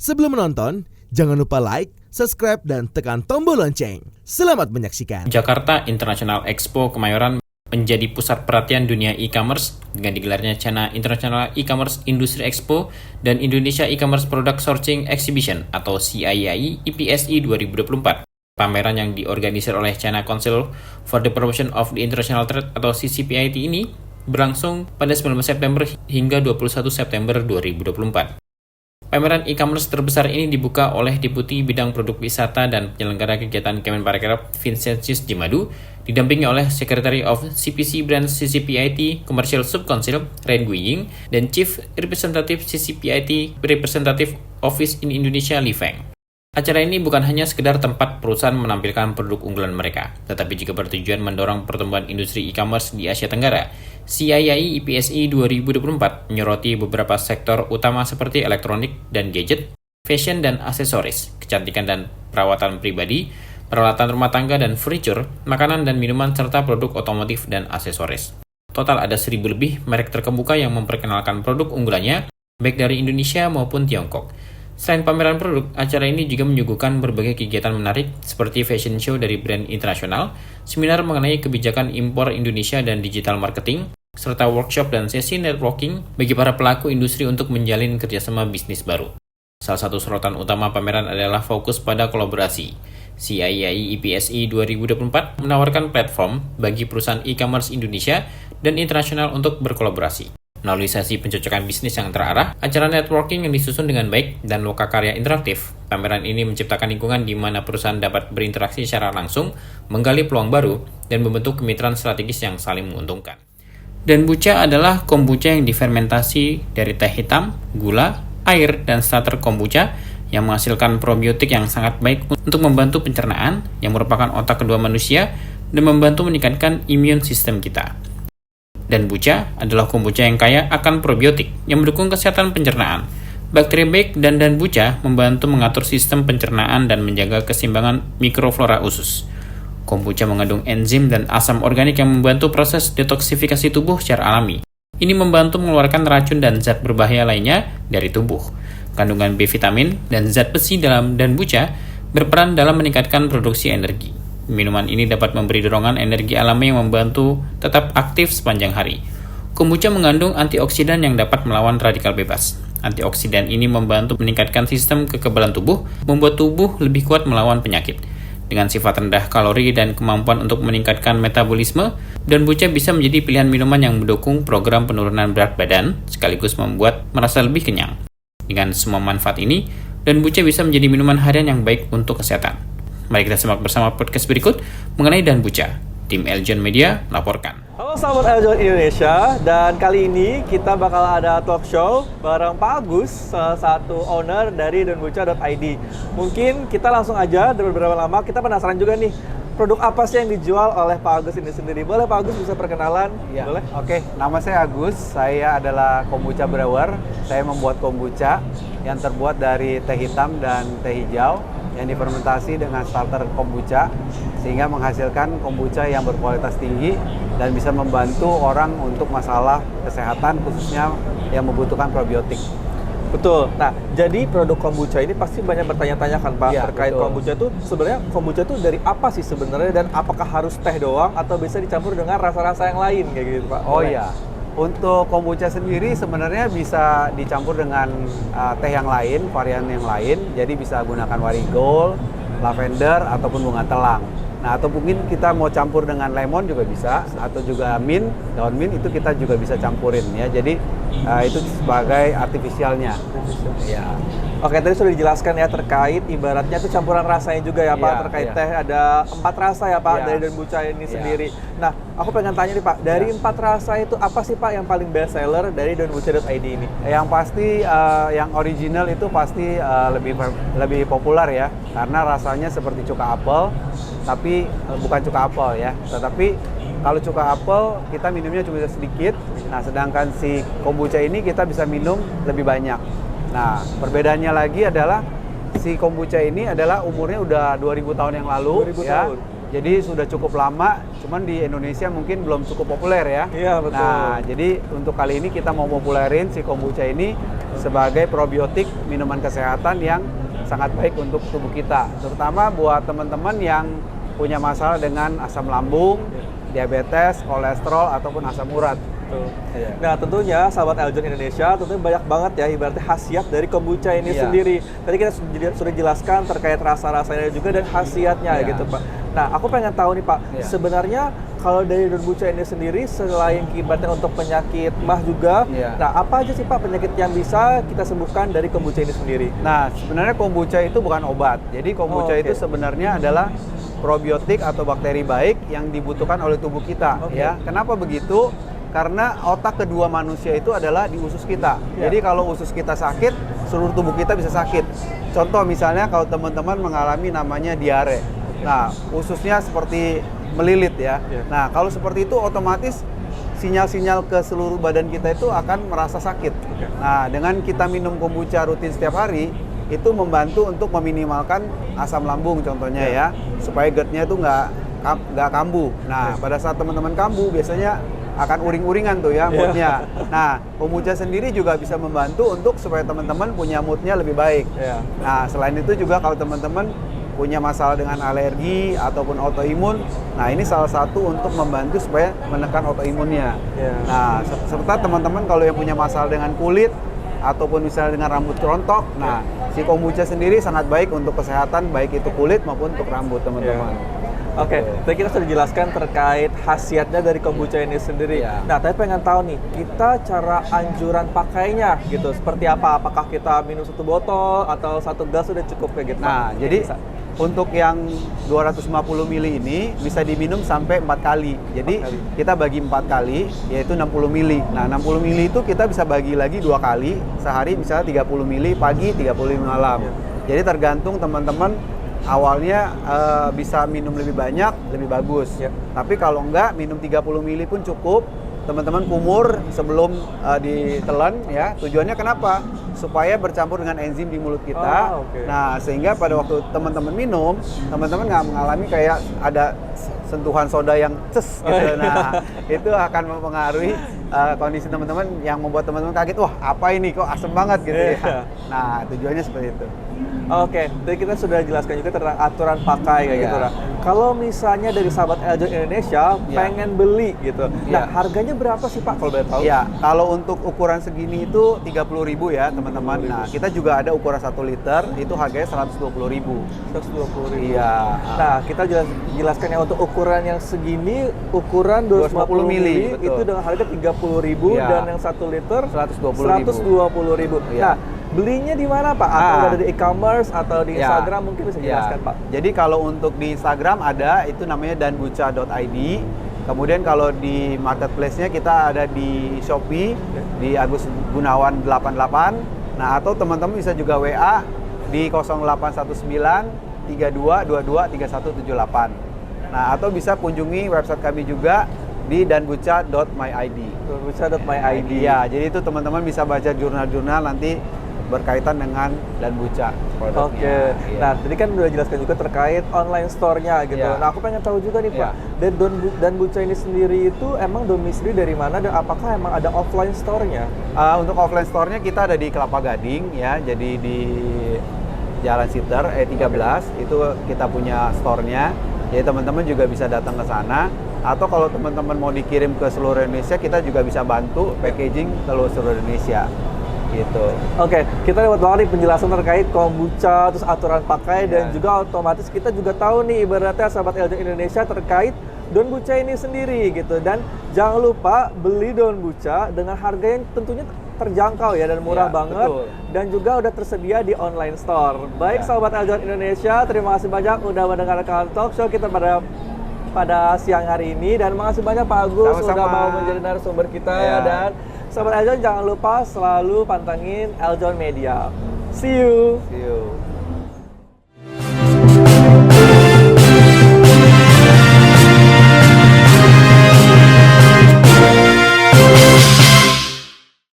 Sebelum menonton, jangan lupa like, subscribe, dan tekan tombol lonceng. Selamat menyaksikan. Jakarta International Expo Kemayoran menjadi pusat perhatian dunia e-commerce dengan digelarnya China International E-commerce Industry Expo dan Indonesia E-commerce Product Sourcing Exhibition atau CIAI IPSI 2024. Pameran yang diorganisir oleh China Council for the Promotion of the International Trade atau CCPIT ini berlangsung pada 19 September hingga 21 September 2024. Pameran e-commerce terbesar ini dibuka oleh Deputi Bidang Produk Wisata dan Penyelenggara Kegiatan Kemenparekraf Vincentius Jimadu, didampingi oleh Secretary of CPC Brands CCPIT Commercial Sub-Council Ren Guiying dan Chief Representative CCPIT Representative Office in Indonesia Li Feng. Acara ini bukan hanya sekedar tempat perusahaan menampilkan produk unggulan mereka, tetapi juga bertujuan mendorong pertumbuhan industri e-commerce di Asia Tenggara. CIAI IPSI 2024 menyoroti beberapa sektor utama seperti elektronik dan gadget, fashion dan aksesoris, kecantikan dan perawatan pribadi, peralatan rumah tangga dan furniture, makanan dan minuman, serta produk otomotif dan aksesoris. Total ada 1.000 lebih merek terkemuka yang memperkenalkan produk unggulannya, baik dari Indonesia maupun Tiongkok. Selain pameran produk, acara ini juga menyuguhkan berbagai kegiatan menarik seperti fashion show dari brand internasional, seminar mengenai kebijakan impor Indonesia dan digital marketing, serta workshop dan sesi networking bagi para pelaku industri untuk menjalin kerjasama bisnis baru. Salah satu sorotan utama pameran adalah fokus pada kolaborasi. CIAI IPSI 2024 menawarkan platform bagi perusahaan e-commerce Indonesia dan internasional untuk berkolaborasi. Melalui sesi pencocokan bisnis yang terarah, acara networking yang disusun dengan baik, dan lokakarya interaktif, pameran ini menciptakan lingkungan di mana perusahaan dapat berinteraksi secara langsung, menggali peluang baru, dan membentuk kemitraan strategis yang saling menguntungkan. Danbucha adalah kombucha yang difermentasi dari teh hitam, gula, air, dan starter kombucha yang menghasilkan probiotik yang sangat baik untuk membantu pencernaan, yang merupakan otak kedua manusia, dan membantu meningkatkan imun sistem kita. Danbucha adalah kombucha yang kaya akan probiotik yang mendukung kesehatan pencernaan. Bakteri baik dan danbucha membantu mengatur sistem pencernaan dan menjaga keseimbangan mikroflora usus. Kombucha mengandung enzim dan asam organik yang membantu proses detoksifikasi tubuh secara alami. Ini membantu mengeluarkan racun dan zat berbahaya lainnya dari tubuh. Kandungan B vitamin dan zat besi dalam danbucha berperan dalam meningkatkan produksi energi. Minuman ini dapat memberi dorongan energi alami yang membantu tetap aktif sepanjang hari. Kombucha mengandung antioksidan yang dapat melawan radikal bebas. Antioksidan ini membantu meningkatkan sistem kekebalan tubuh, membuat tubuh lebih kuat melawan penyakit. Dengan sifat rendah kalori dan kemampuan untuk meningkatkan metabolisme, danbucha bisa menjadi pilihan minuman yang mendukung program penurunan berat badan, sekaligus membuat merasa lebih kenyang. Dengan semua manfaat ini, danbucha bisa menjadi minuman harian yang baik untuk kesehatan. Mari kita simak bersama podcast berikut mengenai danbucha. Tim Eljon Media melaporkan. Halo sahabat Eljon Indonesia, dan kali ini kita bakal ada talk show bareng Pak Agus, salah satu owner dari danbucha.id. Mungkin kita langsung aja, dari beberapa lama kita penasaran juga nih, produk apa sih yang dijual oleh Pak Agus ini sendiri? Boleh Pak Agus bisa perkenalan? Ya. Boleh? Oke, nama saya Agus, saya adalah kombucha brewer. Saya membuat kombucha yang terbuat dari teh hitam dan teh hijau yang difermentasi dengan starter kombucha sehingga menghasilkan kombucha yang berkualitas tinggi dan bisa membantu orang untuk masalah kesehatan khususnya yang membutuhkan probiotik. Betul. Nah, jadi produk kombucha ini pasti banyak bertanya-tanya kan Pak, Ya, terkait betul. kombucha itu sebenarnya kombucha itu dari apa sih sebenarnya, dan apakah harus teh doang atau bisa dicampur dengan rasa-rasa yang lain kayak gitu Pak? Oh Boleh? iya, untuk kombucha sendiri sebenarnya bisa dicampur dengan teh yang lain, varian yang lain. Jadi bisa gunakan marigold, lavender, ataupun bunga telang. Nah, atau mungkin kita mau campur dengan lemon juga bisa, atau juga mint, daun mint itu kita juga bisa campurin ya. Jadi itu sebagai artifisialnya. Ya. Oke, tadi sudah dijelaskan ya terkait ibaratnya itu campuran rasanya juga ya Pak, Iya, terkait iya. teh ada 4 rasa ya Pak Iya. dari danbucha ini Iya. sendiri. Nah, aku pengen tanya nih Pak, dari Iya. 4 rasa itu apa sih Pak yang paling best seller dari danbucha.id ini? Yang pasti yang original itu pasti lebih populer ya, karena rasanya seperti cuka apel, tapi bukan cuka apel ya. Tetapi kalau cuka apel kita minumnya cuma sedikit. Nah, sedangkan si kombucha ini kita bisa minum lebih banyak. Nah, perbedaannya lagi adalah si kombucha ini adalah umurnya udah 2000 tahun yang lalu 2000 ya. tahun. Jadi sudah cukup lama, cuman di Indonesia mungkin belum cukup populer ya. Iya, betul. Nah, jadi untuk kali ini kita mau populerin si kombucha ini sebagai probiotik minuman kesehatan yang sangat baik untuk tubuh kita, terutama buat teman-teman yang punya masalah dengan asam lambung, diabetes, kolesterol, ataupun asam urat. Iya. Nah tentunya sahabat Eljon Indonesia tentunya banyak banget ya ibaratnya khasiat dari kombucha ini sendiri. Tadi kita sudah jelaskan terkait rasa-rasanya juga dan khasiatnya gitu Pak. Nah aku pengen tahu nih Pak, sebenarnya kalau dari kombucha ini sendiri selain ibaratnya untuk penyakit mah juga, nah apa aja sih Pak penyakit yang bisa kita sembuhkan dari kombucha ini sendiri? Nah sebenarnya kombucha itu bukan obat, jadi kombucha itu sebenarnya adalah probiotik atau bakteri baik yang dibutuhkan oleh tubuh kita. Ya, kenapa begitu? Karena otak kedua manusia itu adalah di usus kita. Jadi kalau usus kita sakit, seluruh tubuh kita bisa sakit. Contoh misalnya kalau teman-teman mengalami namanya diare. Nah, ususnya seperti melilit ya. Nah, kalau seperti itu otomatis sinyal-sinyal ke seluruh badan kita itu akan merasa sakit. Nah, dengan kita minum kombucha rutin setiap hari, itu membantu untuk meminimalkan asam lambung contohnya ya, supaya GERD-nya itu nggak kambuh. Nah, pada saat teman-teman kambuh biasanya akan uring-uringan tuh ya moodnya. Nah, kombucha sendiri juga bisa membantu untuk supaya teman-teman punya moodnya lebih baik. Nah, selain itu juga kalau teman-teman punya masalah dengan alergi ataupun autoimun, nah ini salah satu untuk membantu supaya menekan autoimunnya. Nah, serta teman-teman kalau yang punya masalah dengan kulit ataupun misalnya dengan rambut rontok, nah si kombucha sendiri sangat baik untuk kesehatan baik itu kulit maupun untuk rambut teman-teman. Oke, tadi kita sudah jelaskan terkait khasiatnya dari kombucha ini sendiri. Nah, tapi pengen tahu nih, kita cara anjuran pakainya gitu, seperti apa? Apakah kita minum 1 botol atau 1 gelas sudah cukup kayak gitu? Nah, jadi untuk yang 250 ml ini bisa diminum sampai 4 kali. Jadi kita bagi 4 kali, yaitu 60 ml. Nah, 60 ml itu kita bisa bagi lagi 2 kali, sehari misalnya 30 ml pagi, 30 malam. Jadi tergantung teman-teman awalnya bisa minum lebih banyak, lebih bagus. Tapi kalau enggak, minum 30 ml pun cukup. Teman-teman kumur sebelum ditelan ya. Tujuannya kenapa? Supaya bercampur dengan enzim di mulut kita. Nah, sehingga pada waktu teman-teman minum, teman-teman nggak mengalami kayak ada sentuhan soda yang ces gitu. Nah, itu akan mempengaruhi kondisi teman-teman yang membuat teman-teman kaget, wah apa ini kok asem banget gitu ya. Nah, tujuannya seperti itu. Oke, jadi kita sudah jelaskan juga tentang aturan pakai kayak gitu. Nah, kalau misalnya dari sahabat Eljon Indonesia pengen beli gitu, nah harganya berapa sih Pak kalau boleh tahu? Ya, kalau untuk ukuran segini itu 30.000 ya teman-teman. Nah, kita juga ada ukuran 1 liter, itu harganya 120.000. 120.000. Iya. Nah, kita jelaskan ya untuk ukuran yang segini, ukuran 250 ml itu dengan harga 30.000 dan yang 1 liter 120.000. Nah, belinya di mana Pak? Atau ada di e-commerce atau di Instagram mungkin bisa jelaskan Pak? Jadi kalau untuk di Instagram ada, itu namanya danbucha.id. Kemudian kalau di marketplace-nya kita ada di Shopee, di Agus Gunawan 88. Nah, atau teman-teman bisa juga WA di 0819 3222 3178. Nah, atau bisa kunjungi website kami juga di danbucha.myid. Danbucha.myid. Ya, jadi itu teman-teman bisa baca jurnal-jurnal nanti berkaitan dengan danbucha. Oke. Nah, tadi kan udah jelaskan juga terkait online store-nya gitu. Nah, aku pengen tahu juga nih Pak, dan danbucha ini sendiri itu emang domisili dari mana dan apakah emang ada offline store-nya? Untuk offline store-nya kita ada di Kelapa Gading ya, jadi di Jalan Siter E13 itu kita punya store-nya. Jadi teman-teman juga bisa datang ke sana. Atau kalau teman-teman mau dikirim ke seluruh Indonesia, kita juga bisa bantu packaging ke seluruh Indonesia. Gitu. Oke, kita dapat banget nih penjelasan terkait kombucha, terus aturan pakai dan juga otomatis kita juga tahu nih ibaratnya sahabat Eljon Indonesia terkait danbucha ini sendiri gitu. Dan jangan lupa beli danbucha dengan harga yang tentunya terjangkau ya dan murah banget. Betul. Dan juga udah tersedia di online store. Baik sahabat Eljon Indonesia, terima kasih banyak udah mendengarkan talk show kita pada siang hari ini, dan makasih banyak Pak Agus sudah mau menjadi narasumber kita dan sahabat Eljon jangan lupa selalu pantengin Eljon Media. See you.